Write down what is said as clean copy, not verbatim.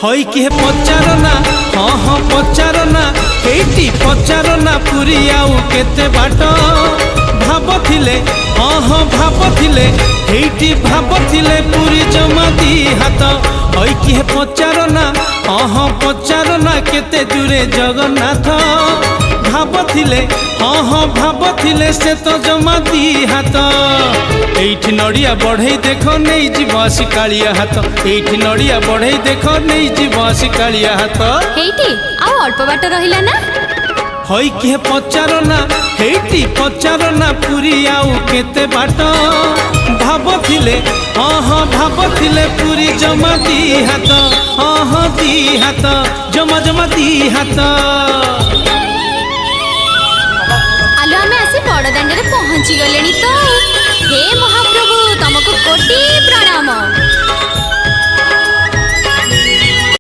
हई किए पचारना हाँ हाँ पचारना एटी पचारना पुरी आउ केते बाट भाबथिले हाँ हाँ भाबथिले एटी भाबथिले पुरी जमा दी हाथ हई किए पचारना हाँ हाँ पचारना केते दूरे जगन्नाथ भाबथिले हाँ हाँ भाबथिले से तो जमा दी हाथ एठी नड़िया बढ़ई देख नहीं जीवासी कालिया हाथ एठी नड़िया बढ़ई देख नहीं जीवासी कालिया हाथ हेइटी आ अल्प बाट रहिला ना हई किए पचारना हेइटी पचारना पुरी आउ केते बाट भाबथिले हाँ हाँ भाबथिले पुरी जमा दी हाथ हाँ हाँ दी हाथ जमा जमा दी हाथ आलो आमे आसी बड़ दांडे पहुंची गलेनी तो हे महाप्रभु तुमको कोटि प्रणाम।